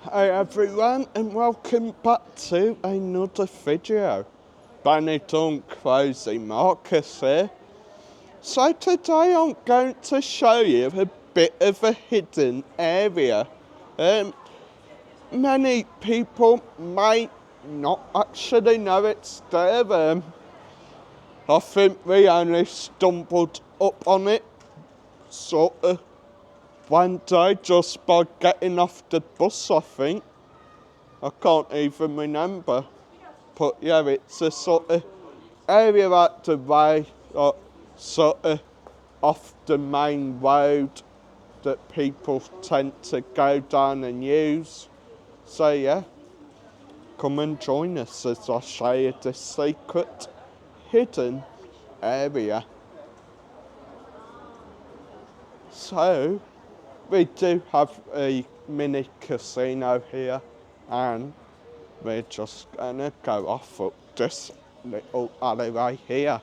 Hey everyone, and welcome back to another video. Benidorm Crazy Marcus here. So today I'm going to show you a bit of a hidden area. Many people might not actually know it's there. I think we only stumbled up on it sort of one day just by getting off the bus, I think. I can't even remember. But yeah, it's a sort of area out the way, sort of off the main road that people tend to go down and use. So yeah, come and join us as I show you the secret hidden area. So, we do have a mini casino here, and we're just gonna go off up this little alleyway here,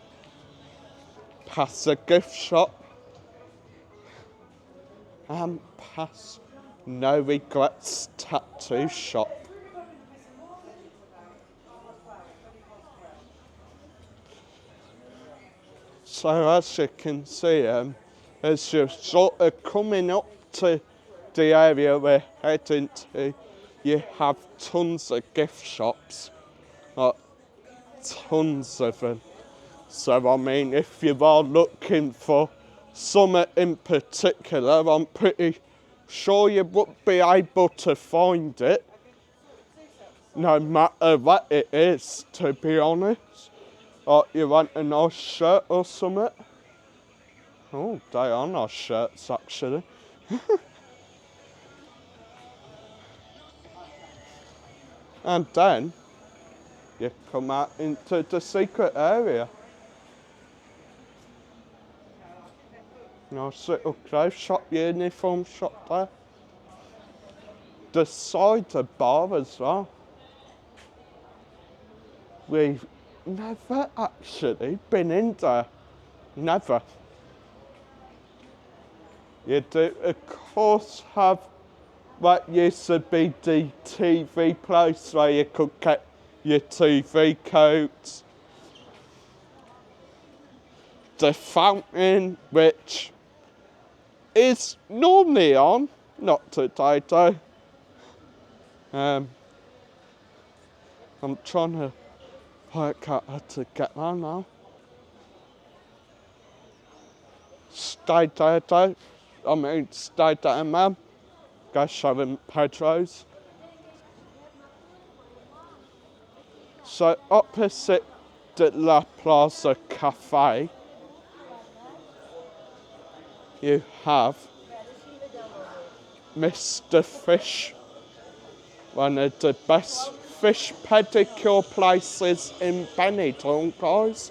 past the gift shop, and past No Regrets tattoo shop. So as you can see, as you're sort of coming up to the area we're heading to, you have tons of gift shops, like tons of them. So I mean, if you are looking for something in particular, I'm pretty sure you would be able to find it, no matter what it is, to be honest. Like you want a nice shirt or something. Oh, they are nice shirts actually. And then you come out into the secret area. Nice little clothes shop, uniform shop there. The cider bar as well. We've never actually been in there. Never. You do, of course, have what used to be the TV place where you could get your TV coats. The fountain, which is normally on, not today though. I'm trying to work out how to get there now. Stay there though. Stay there, man. Go show them Pedro's. So opposite the La Plaza Cafe, you have Mr. Fish, one of the best fish pedicure places in Benidorm, guys.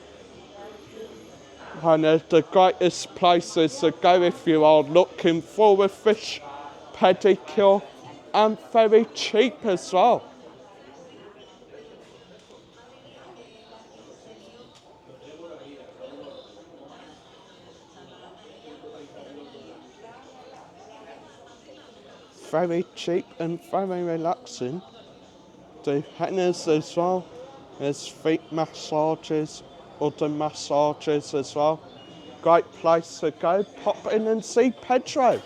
One of the greatest places to go if you are looking for a fish pedicure, and very cheap as well. Very cheap and very relaxing. Do hennas as well. There's feet massages, other massages as well. Great place to go. Pop in and see Pedro.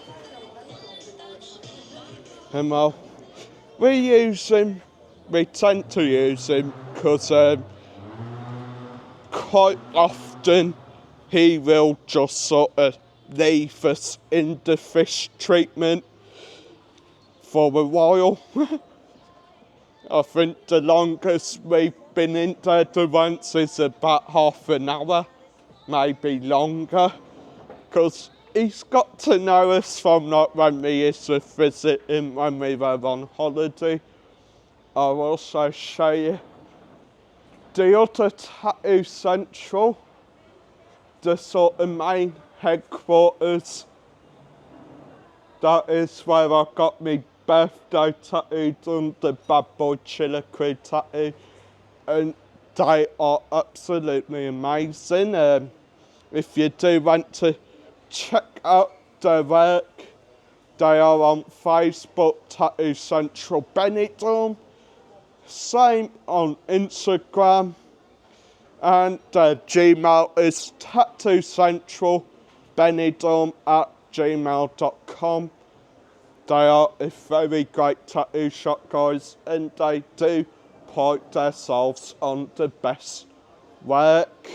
And well, we tend to use him because quite often he will just sort of leave us in the fish treatment for a while. I think the longest we've been in there once is about half an hour, maybe longer, because he's got to know us from like when we used to visit him when we were on holiday. I'll also show you the other Tattoo Central, the sort of main headquarters. That is where I got my birthday tattoo done, the Bad Boy Chiller Crew tattoo, and they are absolutely amazing. If you do want to check out their work, They are on Facebook, Tattoo Central Benidorm. Same on Instagram. And their Gmail is tattoocentralbenidorm@gmail.com. They are a very great tattoo shop, guys, and they do pride themselves on the best work.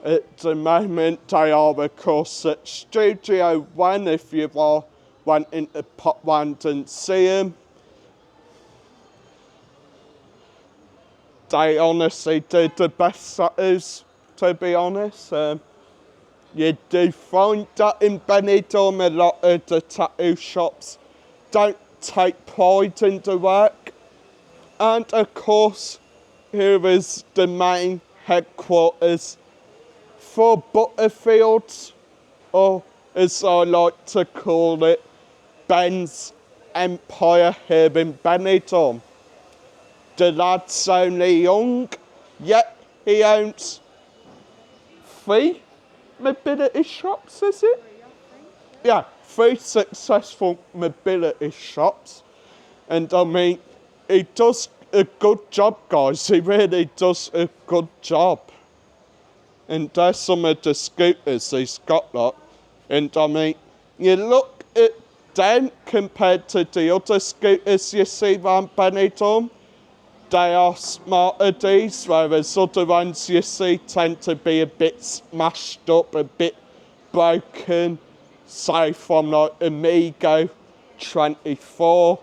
At the moment, they are, of course, at Studio One if you are wanting to pop round and see them. They honestly do the best tattoos, to be honest. You do find that in Benidorm, a lot of the tattoo shops don't take pride in the work. And of course, here is the main headquarters for Butterfields, or as I like to call it, Ben's Empire here in Benidorm. The lad's only young, yet he owns 3 mobility shops, is it? Yeah, 3 successful mobility shops. And I mean, he does a good job, guys. He really does a good job. And there's some of the scooters he's got, like. And I mean, you look at them compared to the other scooters you see around Benidorm. They are smarter, these, whereas other ones you see tend to be a bit smashed up, a bit broken. Say from like Amigo 24,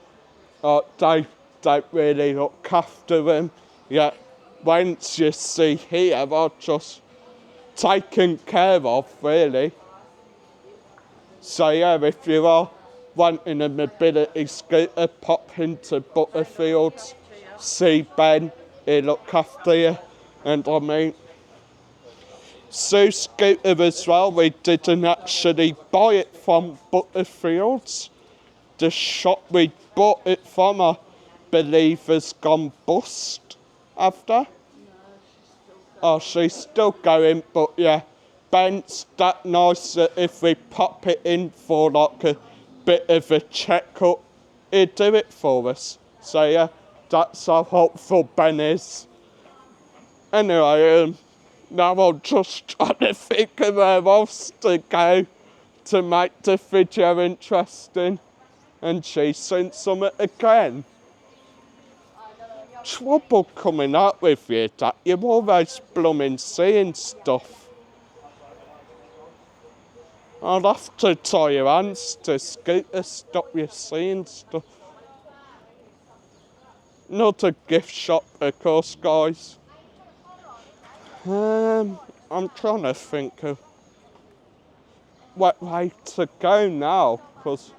they don't really look after them. Yet ones you see here are just taken care of, really. So yeah, if you are wanting a mobility scooter, pop into Butterfields. See Ben, he look after you. And I mean, Sue's scooter as well, we didn't actually buy it from Butterfields. The shop we bought it from, I believe, has gone bust after. Oh, she's still going, but yeah, Ben's that nice that if we pop it in for like a bit of a checkup, he'd do it for us. So yeah, that's how hopeful Ben is. Anyway, now I'm just trying to think of where else to go to make the video interesting. And she's seen something again. Trouble coming up with you, that you're always blooming seeing stuff. I'll have to tie your hands to scooter stop you seeing stuff. Not a gift shop, of course, guys. I'm trying to think of what way to go now, because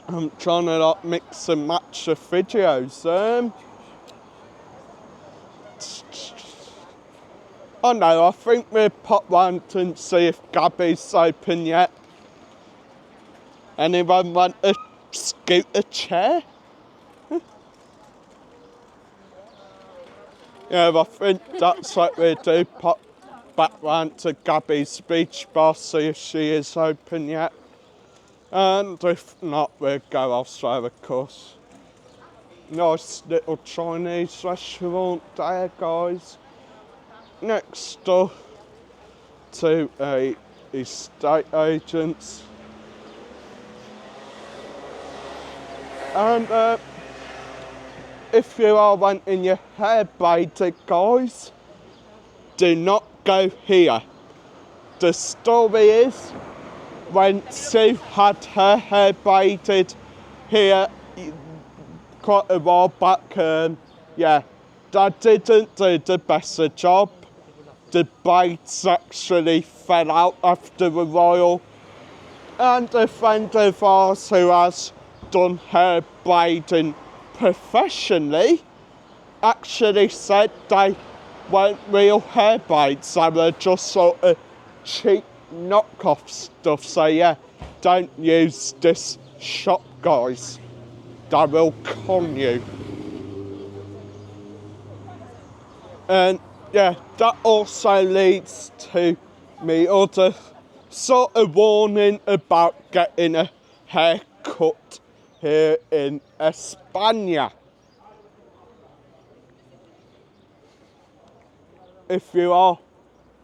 I'm trying to like mix and match the videos. I know, I think we'll pop round and see if Gabby's open yet. Anyone want a scooter chair? Yeah, I think that's what we do, pop back round to Gabby's beach bar, see if she is open yet. And if not, we'll go elsewhere, of course. Nice little Chinese restaurant there, guys. Next door to a estate agent's. And if you are wanting your hair braided, guys, do not go here. The story is, when Sue had her hair braided here quite a while back, yeah, they didn't do the best of job. The braids actually fell out after a while. And a friend of ours who has done hair braiding professionally actually said they weren't real hair braids, they were just sort of cheap knockoff stuff. So yeah, don't use this shop, guys. They will con you. And yeah, that also leads to me other sort of warning about getting a haircut here in España. If you are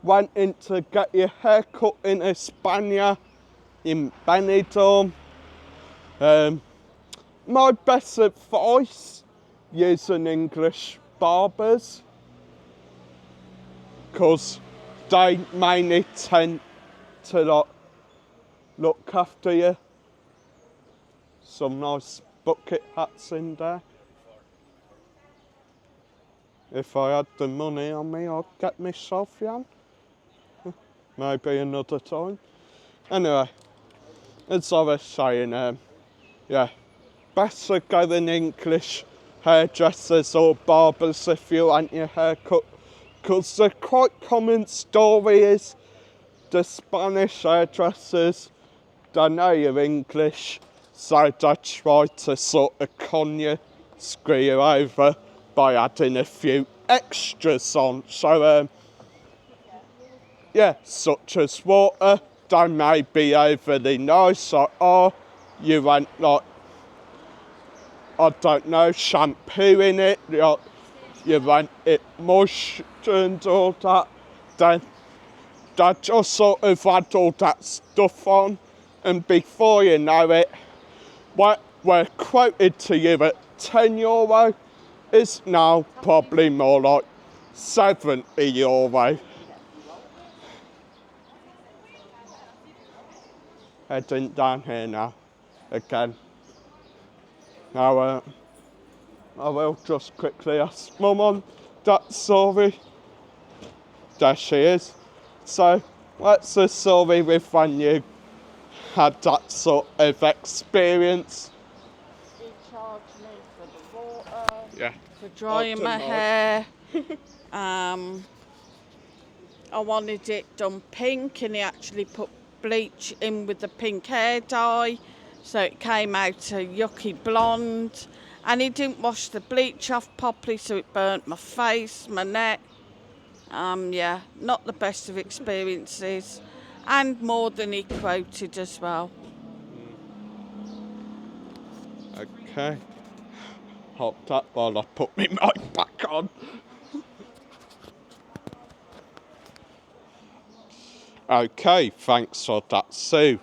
wanting to get your hair cut in España, in Benidorm, my best advice, using English barbers, because they mainly tend to look after you. Some nice bucket hats in there. If I had the money on me, I'd get myself one. Maybe another time. Anyway, as I was saying, yeah, better go than English hairdressers or barbers if you want your hair cut. Because the quite common story is the Spanish hairdressers don't know your English, so they try to sort of con you, screw you over by adding a few extras on. So, yeah, such as water, they may be overly nice, like, oh, you want, like, I don't know, shampoo in it, like, you want it moist and all that, then they just sort of add all that stuff on, and before you know it, what we're quoted to you at €10 is now probably more like €70. Heading down here now, again. Now, I will just quickly ask Mum on that story. There she is. So, what's the story with when you had that sort of experience? He charged me for the water, Yeah. for drying my hair. I wanted it done pink, and he actually put bleach in with the pink hair dye, so it came out a yucky blonde. And he didn't wash the bleach off properly, so it burnt my face, my neck. Yeah, not the best of experiences, and more than he quoted as well. Okay. Hold that while I put my mic back on. Okay, thanks for that, Sue.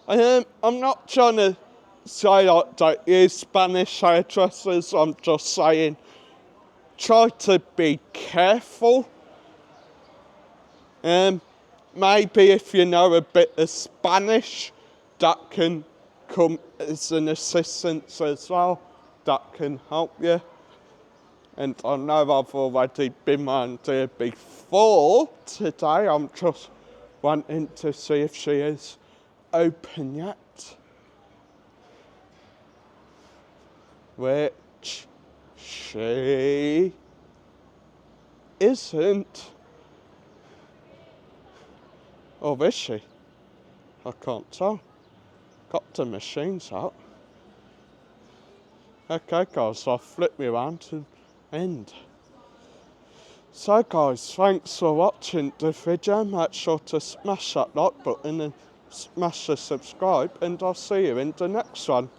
I'm not trying to say I don't use Spanish hairdressers, I'm just saying try to be careful. Maybe if you know a bit of Spanish, that can come as an assistance as well, that can help you. And I know I've already been round here before today, I'm just wanting to see if she is open yet. Which she isn't. Or is she? I can't tell. Got the machines out. Okay guys, I'll flip me around to end. So guys, thanks for watching the video. Make sure to smash that like button and smash the subscribe, and I'll see you in the next one.